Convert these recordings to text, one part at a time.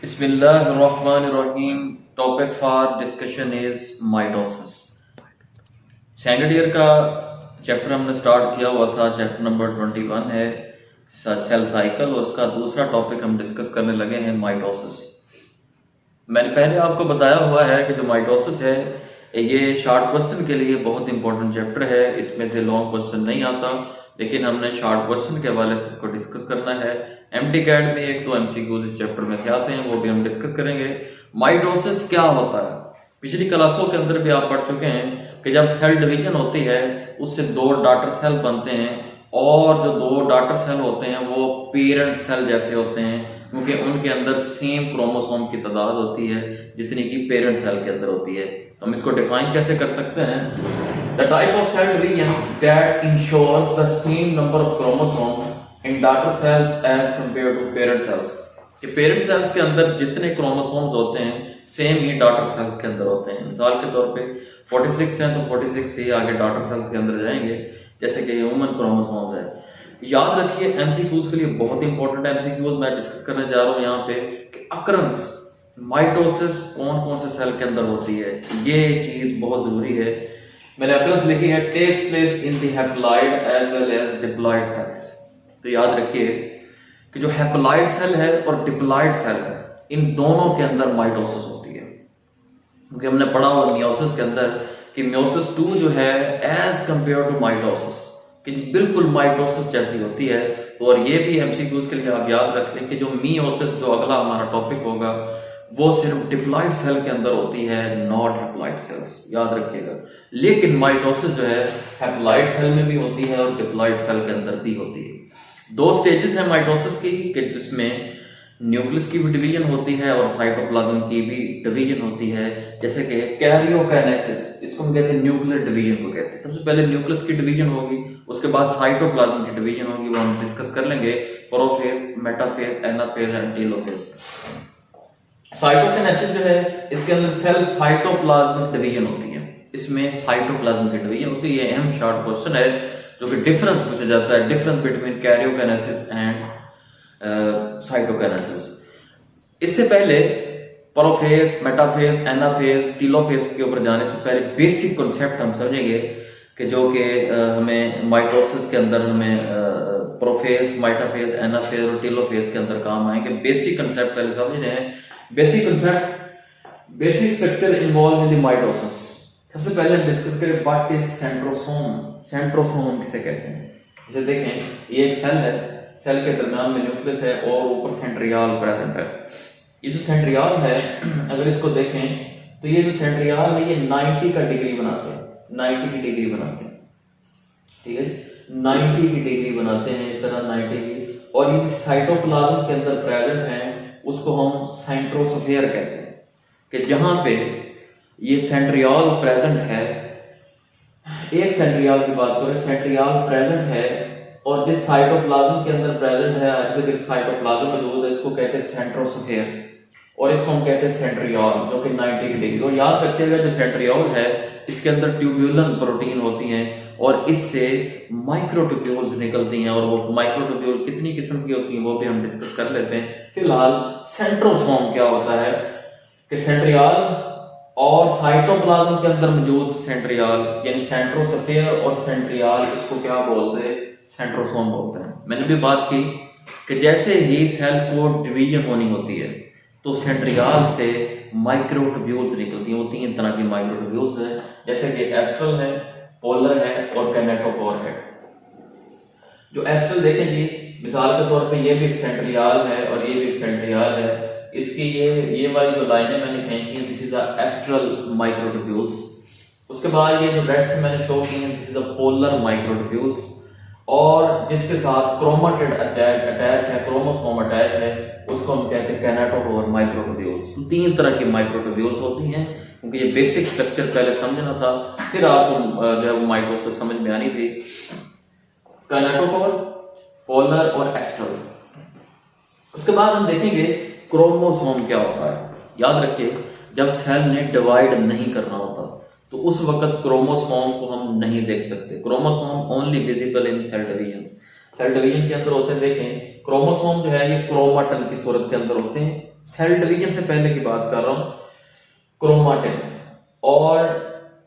बिस्मिल्लाहिर्रहमानिर्रहीम। Topic for discussion is mitosis. Second year का chapter हमने स्टार्ट किया हुआ था, चैप्टर नंबर 21 है सेल साइकिल, और उसका दूसरा टॉपिक हम डिस्कस करने लगे हैं माइटोसिस। मैंने पहले आपको बताया हुआ है कि जो माइटोसिस है ये शॉर्ट क्वेश्चन के लिए बहुत इंपॉर्टेंट चैप्टर है। इसमें से लॉन्ग क्वेश्चन नहीं आता, लेकिन हमने शॉर्ट क्वेश्चन के हवाले से इसको डिस्कस करना है। MD-CAT में एक दो MCQs इस चैप्टर में से आते हैं, वो भी हम डिस्कस करेंगे। माइटोसिस क्या होता है, पिछली क्लासों के अंदर भी आप पढ़ चुके हैं कि जब सेल डिवीजन होती है उससे दो डॉटर सेल बनते हैं, और जो दो डॉटर सेल होते हैं वो पेरेंट सेल जैसे होते हैं, क्योंकि उनके अंदर सेम क्रोमोसोम की तादाद होती है जितनी की पेरेंट सेल के अंदर होती है। तो हम इसको डिफाइन कैसे कर सकते हैं? The type of cell division that ensures the same number of chromosome in daughter cells as compare to parent cells. कि पेरेंट सेल्स के अंदर जितने क्रोमोसोम्स होते हैं सेम ही डॉटर सेल्स के अंदर होते हैं। मिसाल के तौर पे 46 हैं तो 46 से ही आगे डॉटर सेल्स के अंदर जाएंगे, जैसे कि ह्यूमन क्रोमोसोम्स है। याद रखिए MCQs के लिए बहुत इंपॉर्टेंट MCQs मैं डिस्कस करने जा रहा हूं यहाँ पे कि अकरंस माइटोसिस कौन कौन से सेल के अंदर होती है, ये चीज बहुत जरूरी है। मैंने अकरंस लिखी है takes place in the haploid as well as diploid cells. तो याद रखिए कि जो हैप्लॉइड सेल है और डिप्लॉइड सेल है, इन दोनों के अंदर माइटोसिस होती है। क्योंकि हमने पढ़ा हुआ मियोसिस के अंदर कि मियोसिस 2 जो है एज कंपेयर टू माइटोसिस कि बिल्कुल माइटोसिस जैसी होती है। तो और ये भी MCQs के लिए आप याद रख लें कि जो मियोसिस जो अगला हमारा टॉपिक होगा वो सिर्फ डिप्लॉइड सेल के अंदर होती है, नॉट हैप्लॉइड सेल्स, याद रखिएगा। लेकिन माइटोसिस जो है हैप्लॉइड सेल में भी होती है और डिप्लॉइड सेल के अंदर भी होती है। दो स्टेजेस हैं माइटोसिस की, जिसमें न्यूक्लियस की भी डिवीजन होती है और साइटोप्लाज्म की भी डिवीजन होती है। जैसे कि कैरियोकाइनेसिस, इसको हम कहते हैं न्यूक्लियर डिवीजन को कहते हैं। सबसे पहले न्यूक्लियस की डिवीजन होगी, उसके बाद साइटोप्लाज्म की डिवीजन होगी, वो हम डिस्कस कर लेंगे। Prophase, metaphase, anaphase and telophase. Cytokinesis जो है इसके अंदर सेल साइटोप्लाज्मिक डिवीजन होती है, इसमें साइटोप्लाज्म की डिवीजन होती है। अहम शॉर्ट क्वेश्चन है जो कि डिफरेंस पूछा जाता है, difference between karyokinesis and cytokinesis. इससे पहले प्रोफेज, मेटाफेज, एनाफेज, टेलोफेज के ऊपर जाने से पहले बेसिक कॉन्सेप्ट हम समझेंगे कि जो कि हमें माइटोसिस के अंदर हमें प्रोफेज, मेटाफेज, एनाफेज और टेलोफेज के अंदर काम आएंगे। बेसिक कॉन्सेप्ट पहले समझ रहे हैं। Basic concept, basic structure involve in the mitosis. सबसे पहले हम डिस्कस करें व्हाट इज सेंट्रोसोम। सेंट्रोसोम किसे कहते हैं? जैसे देखें ये एक सेल है, सेल के दरमियान में न्यूक्लियस है और ऊपर सेंट्रियल प्रेजेंट है। ये जो सेंट्रियल है अगर इसको देखें तो ये जो सेंट्रियल है ये 90 का डिग्री बनाते हैं, 90 की डिग्री बनाते हैं, ठीक है, 90 की डिग्री बनाते हैं, इस तरह 90 की। और ये साइटोप्लाज्म के अंदर प्रेजेंट है उसको हम सेंट्रोस्फीयर कहते हैं। कि जहां पे ये सेंट्रियल प्रेजेंट है, एक सेंट्रियल की बात करें, सेंट्रियल प्रेजेंट है और जिस साइटोप्लाज्म के अंदर प्रेजेंट है, साइटोप्लाज्म मौजूद है, इसको कहते हैं सेंट्रोस्फीयर और इसको हम कहते हैं सेंट्रियोल, जो कि 90 की डिग्री। और याद रखिएगा जो सेंट्रियोल है इसके अंदर ट्यूब्यूलन प्रोटीन होती हैं और इससे माइक्रोट्यूब्यूल्स निकलती हैं, और वो माइक्रोट्यूब्यूल कितनी किस्म की होती हैं वो भी हम डिस्कस कर लेते हैं। फिलहाल सेंट्रोसोम क्या होता है कि सेंट्रियोल और साइटोप्लाज्म के अंदर मौजूद सेंट्रियोल यानी सेंट्रोस्फीयर और सेंट्रियोल, इसको क्या बोलते हैं? सेंट्रोसोम बोलते हैं। मैंने भी बात की कि जैसे ही सेल को डिवीजन होनी होती है तो सेंट्रियोल से माइक्रोट्यूब्यूल्स निकलती हैं। वो 3 तरह की माइक्रोट्यूब्यूल्स हैं, जैसे कि एस्ट्रल है, पोलर है और कैनेटोकोर है। जो एस्ट्रल देखें जी, मिसाल के तौर पे ये भी एक सेंट्रियोल है और ये भी एक सेंट्रियोल है। इसकी ये वाली जो लाइनें मैंने खींची हैं, this is the astral microtubules. उसके बाद ये जो रेड से मैंने शो की हैं, this is the polar microtubules. और जिसके साथ क्रोमाटिड अटैच है, क्रोमोसोम अटैच है, उसको हम कहते हैं कैनेटोकोर माइक्रोट्यूब्यूल्स। 3 तरह की माइक्रोट्यूब्यूल्स होती हैं, क्योंकि ये बेसिक स्ट्रक्चर पहले समझना था, फिर आपको जो है वो माइक्रोसिस समझ में आनी थी। कैनेटोकोर, पोलर और एस्ट्रल। उसके बाद हम देखेंगे क्रोमोसोम क्या होता है। याद रखिए जब सेल ने डिवाइड नहीं करना होता तो उस वक्त क्रोमोसोम को हम नहीं देख सकते। Chromosome only visible in cell division. Cell division के अंदर होते हैं, देखें क्रोमोसोम जो है ये क्रोमाटन की सूरत के अंदर होते हैं, सेल डिवीजन से पहले की बात कर रहा हूं, क्रोमाटिन। और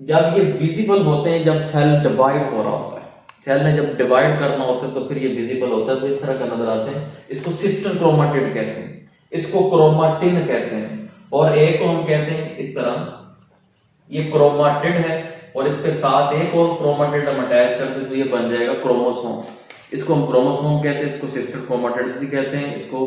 जब ये विजिबल होते हैं जब सेल डिवाइड हो रहा होता है, सेल ने जब डिवाइड करना होता है तो फिर ये विजिबल होता है, तो इस तरह का नजर आते हैं। इसको सिस्टर क्रोमाटिड कहते हैं, इसको क्रोमाटिन कहते हैं, और एक को हम कहते हैं इस तरह, ये क्रोमाटिड है और इसके साथ एक और क्रोमाटिड हम अटैच करते हैं तो ये बन जाएगा क्रोमोसोम। इसको हम क्रोमोसोम कहते हैं, इसको सिस्टर क्रोमाटिड भी कहते हैं, इसको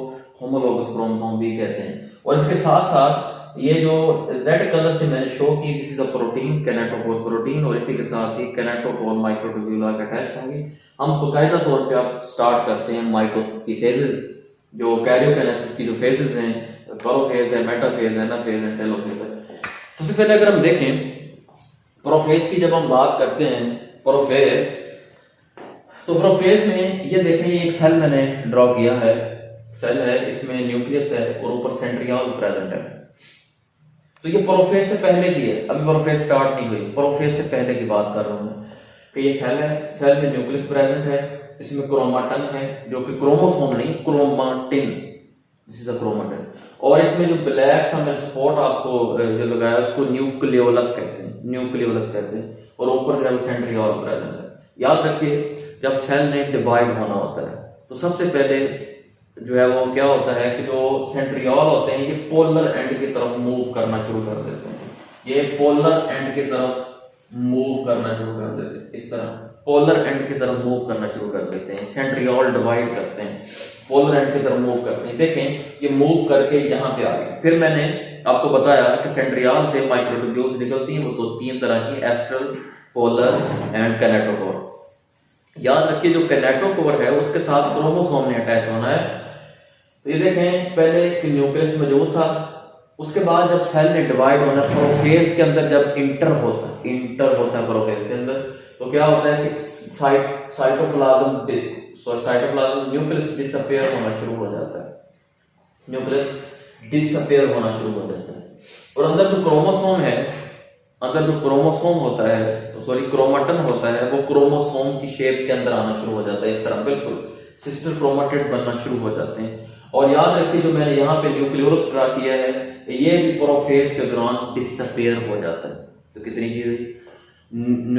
होमोलोगस क्रोमोसोम भी कहते हैं। और इसके साथ साथ ये जो रेड कलर से मैंने शो की, this is a protein, kinetochore protein, और इसी के साथ ही कैनेटोकोर माइक्रोट्यूब्यूल आकर अटैच होंगे। हम बकायदा तौर पे आप स्टार्ट करते हैं माइटोसिस की फेजेस, जो कैरियोकाइनेसिस की जो फेजेस हैं, प्रोफेज है, मेटाफेज है, एनाफेज है, टेलोफेज है। सबसे पहले अगर हम देखें प्रोफेज की, जब हम बात करते हैं प्रोफेज, तो प्रोफेज में ये देखें, ये एक सेल मैंने ड्रॉ किया है, सेल है, इसमें न्यूक्लियस है और ऊपर सेंट्रियोल प्रेजेंट है। तो ये प्रोफेज से पहले की है, अभी प्रोफेज स्टार्ट नहीं हुई, प्रोफेज से पहले की बात कर रहा हूं मैं, कि ये सेल है, सेल में न्यूक्लियस प्रेजेंट है, इसमें क्रोमाटन है, जो कि क्रोमोसोम नहीं, chromatin, this is a chromatin. और इसमें जो ब्लैक सा मैंने स्पॉट आपको जो लगाया उसको न्यूक्लियोलस कहते हैं, न्यूक्लियोलस कहते हैं, और ऊपर जो सेंट्रियोल प्रेजेंट है। याद रखिए, जब सेल ने डिवाइड होना होता है तो सबसे पहले जो है वो क्या होता है कि जो सेंट्रियोल होते हैं ये पोलर एंड की तरफ मूव करना शुरू कर देते हैं, ये पोलर एंड की तरफ मूव करना शुरू कर देते हैं, इस तरह पोलर एंड की तरफ मूव करना शुरू कर देते हैं। सेंट्रियोल डिवाइड करते हैं, पोलर एंड की तरफ मूव करते हैं। देखें ये मूव करके यहाँ पे आ गए। फिर मैंने आपको बताया कि सेंट्रियोल से माइक्रोट्यूब्यूल्स निकलती हैं, वो तो तीन तरह की, एस्ट्रल, पोलर एंड कैनेटोकोर। याद रखिए जो कैनेटोकोर है उसके साथ क्रोमोसोम ने अटैच होना है। तो ये देखें, पहले एक न्यूक्लियस मौजूद था, उसके बाद जब सेल ने डिवाइड होना, प्रोफेज के अंदर जब इंटर होता है प्रोफेज के अंदर, तो क्या होता है कि साइटोप्लाज्म न्यूक्लियस डिसअपीयर होना शुरू हो जाता है, न्यूक्लियस डिसअपीयर होना शुरू हो जाता है। और अंदर जो क्रोमोसोम है, अंदर जो क्रोमोसोम होता है, तो सॉरी क्रोमाटन होता है, वो क्रोमोसोम की शेप के अंदर आना शुरू हो जाता है, इस तरह बिल्कुल सिस्टर क्रोमाटिड बनना शुरू हो जाते हैं। और याद रखिए जो मैंने यहाँ पे न्यूक्लियोलस ड्रा किया है, ये भी प्रोफेज के दौरान डिसअपीयर हो जाता है। तो कितनी चीज हुई,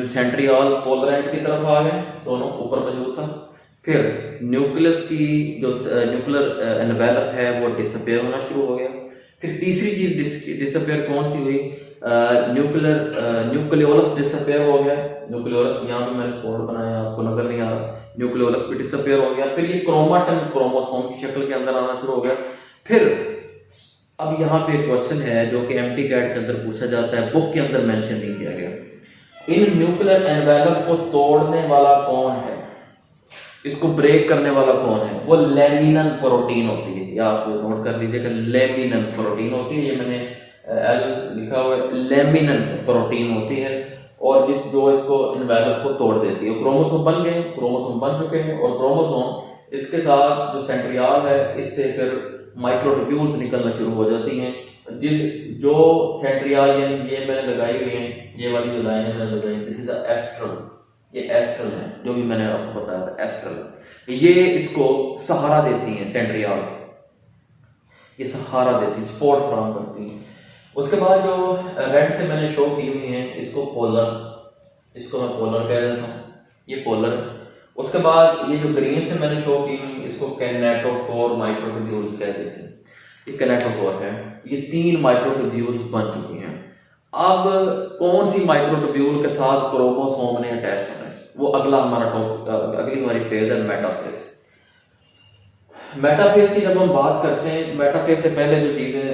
सेंट्रियोल पोलर एंड की तरफ आ गए, दोनों ऊपर मौजूद था। फिर न्यूक्लियस की जो न्यूक्लियर एनवेलप है वो डिसअपीयर होना शुरू हो गया। फिर तीसरी चीज डिसअपीयर कौन सी हुई, न्यूक्लियोलस डिसअपीयर हो गया। न्यूक्लियोलस यहाँ पे मैंने स्पॉट बनाया, आपको नजर नहीं आ रहा, न्यूक्लियोलस भी डिसअपीयर हो गया। फिर ये क्रोमाटिन क्रोमोसोम की शक्ल के अंदर आना शुरू हो गया। फिर अब यहाँ पे एक क्वेश्चन है जो कि एमटी कैट के अंदर पूछा जाता है, बुक के अंदर मेंशन नहीं किया गया, इन न्यूक्लियर एनवेलप को तोड़ने वाला कौन है, इसको ब्रेक करने वाला कौन है, वो लेमिनन प्रोटीन होती है। या आप नोट कर लीजिएगा, लेमिनन प्रोटीन होती है, ये मैंने एल लिखा हुआ है, लेमिनन प्रोटीन होती है, और जो इसको एनवेलप को तोड़ देती है। क्रोमोसोम बन गए, क्रोमोसोम बन चुके हैं, और क्रोमोसोम इसके साथ जो सेंट्रियोल है इससे फिर माइक्रोट्यूब्यूल्स निकलना शुरू हो जाती हैं। जो सेंट्रियोल यानी ये मैंने लगाई हुई है, ये वाली जो लाइनें मैंने लगाई, दिस इज एस्ट्रल, ये एस्ट्रल है, जो भी मैंने आपको बताया था एस्ट्रल, ये इसको सहारा देती हैं, सेंट्रियोल ये सहारा देती है, सपोर्ट फराहम करती है। उसके बाद जो रेड से मैंने शो की हुई है, इसको पोलर, इसको मैं पोलर कह देता हूँ, ये पोलर। उसके बाद ये जो ग्रीन से मैंने शो की हुई, इसको कैनेटोकोर माइक्रोट्यूब्यूल्स कह देते हैं, ये कैनेटोकोर है। ये 3 माइक्रोट्यूब्यूल्स बन चुकी हैं। अब कौन सी माइक्रोट्यूब्यूल के साथ क्रोमोसोम ने अटैच होना है, वो अगला हमारा टॉपिक, अगली हमारी फेज है मेटाफेज। मेटाफेज की जब हम बात करते हैं, मेटाफेज से पहले जो चीजें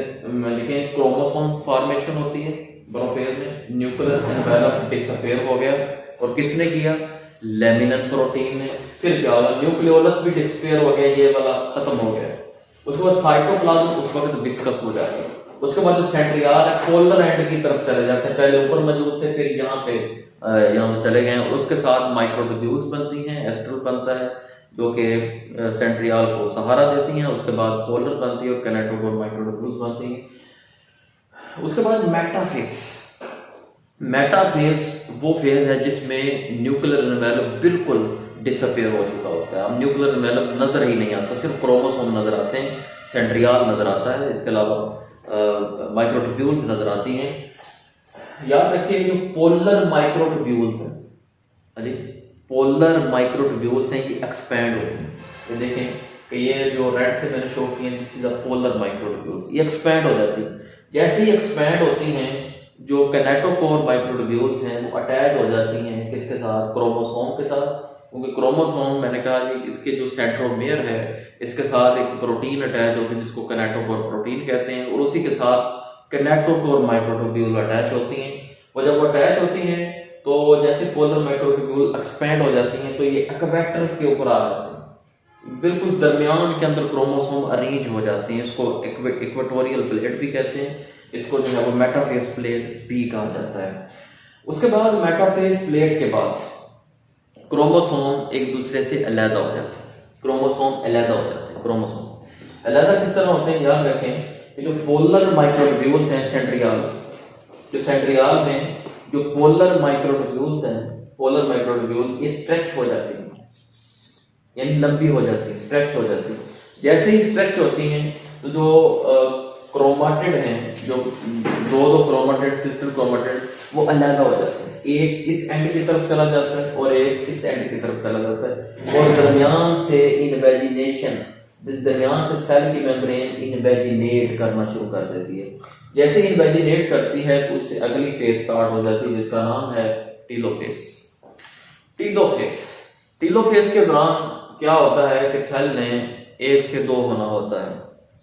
लिखें, क्रोमोसोम फॉर्मेशन होती है प्रोफेज में, न्यूक्लियर एनवेलप डिसअपीयर हो गया, और किसने किया, लेमिनन प्रोटीन ने। फिर क्या होगा, न्यूक्लियोलस भी डिसअपीयर हो गया, ये वाला खत्म हो गया। उसके बाद साइटोप्लाज्म उस वक्त विस्कस हो जाएगा। उसके बाद जो सेंट्रियोल है पोलर एंड की तरफ चले जाते हैं, पहले ऊपर मौजूद थे, फिर यहाँ पे चले गए, और उसके साथ माइक्रोट्यूब्यूल्स बनती हैं, एस्ट्रल बनता है जो कि सेंट्रियोल को सहारा देती हैं। उसके बाद पोलर बनती है और कैनेटोकोर माइक्रोट्यूब्यूल्स बनती हैं। उसके बाद मेटाफेज, मेटाफेज वो फेज है जिसमें न्यूक्लियर एनवेलप बिल्कुल डिसअपीयर हो चुका होता है। अब न्यूक्लियर एनवेलप नजर ही नहीं आता, सिर्फ क्रोमोसोम नजर आते हैं, सेंट्रियाल नजर आता है, इसके अलावा माइक्रोट्यूब्यूल्स नजर आती हैं। याद रखिए जो पोलर माइक्रोट्यूब्यूल्स हैं, अरे पोलर माइक्रोट्यूब्यूल्स हैं, ये एक्सपैंड होते हैं। ये देखें कि ये जो रेड से मैंने शो किए हैं, सीधा पोलर माइक्रोट्यूब्यूल्स, ये एक्सपैंड हो जाती है। जैसे ही एक्सपैंड होती हैं, जो कैनेटोकोर माइक्रोट्यूब्यूल्स हैं वो अटैच हो जाती हैं किसके साथ, क्रोमोसोम के साथ। क्योंकि क्रोमोसोम मैंने कहा जी इसके जो सेंट्रोमियर है इसके साथ एक प्रोटीन अटैच होती है जिसको कैनेटोकोर प्रोटीन कहते हैं, और उसी के साथ कैनेटोकोर माइक्रोट्यूब्यूल अटैच होती हैं। और जब वो अटैच होती हैं तो जैसे पोलर माइक्रोट्यूब्यूल एक्सपैंड हो जाती हैं तो ये इक्वेटर के ऊपर आ जाते हैं, बिल्कुल दरमियान के अंदर क्रोमोसोम अरेंज हो जाती हैं। इसको इक्वेटोरियल प्लेट भी कहते हैं, इसको जो है वो मेटाफेज प्लेट भी कहा जाता है। उसके बाद मेटाफेज प्लेट के बाद क्रोमोसोम एक दूसरे से अलग हो जाते हैं, क्रोमोसोम अलग हो जाते हैं। क्रोमोसोम अलग किस तरह होते हैं, याद रखें कि जो पोलर माइक्रोट्यूब्यूल्स हैं सेंट्रियाल, जो सेंट्रियाल में जो पोलर माइक्रोट्यूब्यूल्स हैं, पोलर माइक्रोट्यूब्यूल ये स्ट्रेच हो जाती हैं, यानी लंबी हो जाती है, स्ट्रेच हो जाती है। जैसे ही स्ट्रेच होती हैं तो जो क्रोमाटिड हैं, जो दो क्रोमाटिड सिस्टर क्रोमाटिड वो अलग हो जाते हैं, एक इस एंड की तरफ चला जाता है और एक इस एंड की तरफ चला जाता है, और दरमियान से इनवेजिनेशन, इस दरमियान से सेल की मेम्ब्रेन इनवेजिनेट करना शुरू कर देती है। जैसे इनवेजिनेट करती है तो उससे अगली फेज स्टार्ट हो जाती है जिसका नाम है टीलोफेज। टीलोफेज के दौरान क्या होता है कि सेल ने एक से दो होना होता है,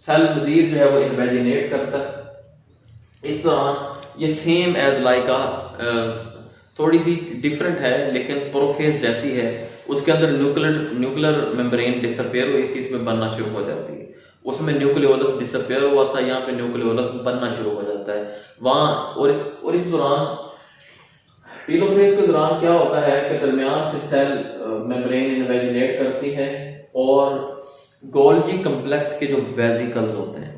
सेल मजीद जो है वो इन्वेजिनेट करता है। इस दौरान ये सेम एज लाइक थोड़ी सी डिफरेंट है लेकिन प्रोफेज जैसी है। उसके अंदर न्यूक्लियर मेम्ब्रेन डिसअपेयर हुई थी, इसमें बनना शुरू हो जाती है। उसमें न्यूक्लियोलस डिसअपेयर हुआ था, यहाँ पे न्यूक्लियोलस बनना शुरू हो जाता है वहां। और इस दौरान टीलोफेज के दौरान क्या होता है कि दरमियान से सेल मेम्ब्रेन इन्वेजिनेट करती है और गोल्जी कम्प्लेक्स के जो वेजिकल्स होते हैं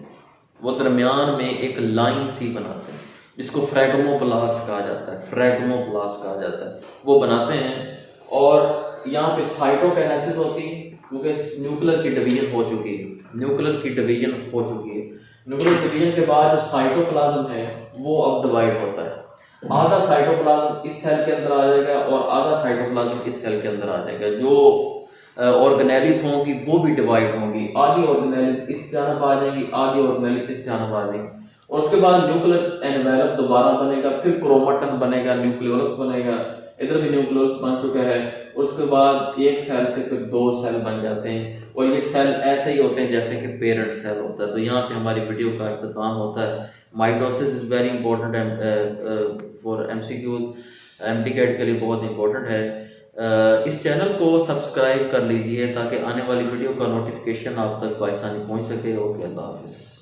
वो दरमियान में एक लाइन सी बनाते हैं जिसको फ्रैगमोप्लास्ट कहा जाता है, फ्रैगमोप्लास्ट कहा जाता है, वो बनाते हैं। और यहाँ पे साइटोकाइनेसिस होती है क्योंकि न्यूक्लियर की डिवीजन हो चुकी है, न्यूक्लियर डिवीजन के बाद जो साइटोप्लाज्म है वो अब डिवाइड होता है। आधा साइटोप्लाज्म इस सेल के अंदर आ जाएगा और आधा साइटोप्लाज्म इस सेल के अंदर आ जाएगा। जो ऑर्गेनेलिस होंगी वो भी डिवाइड होंगी, आधी ऑर्गेनेलिस इस जानब आ जाएंगी, आधी ऑर्गेनेलिस इस जानब आ जाएंगी। और उसके बाद न्यूक्लियर एनवेलप दोबारा बनेगा, फिर क्रोमेटिन बनेगा, न्यूक्लियोलस बनेगा, इधर भी न्यूक्लियोलस बन चुका है। और उसके बाद एक सेल से फिर दो सेल बन जाते हैं और ये सेल ऐसे ही होते हैं जैसे कि पेरेंट सेल होता है। तो यहाँ पे हमारी वीडियो का इख्तिताम होता है। Mitosis is very important for MCQs, MD-CAT के लिए बहुत इंपॉर्टेंट है। इस चैनल को सब्सक्राइब कर लीजिए ताकि आने वाली वीडियो का नोटिफिकेशन आप तक आसानी पहुँच सके। ओके, अल्लाह हाफिज़।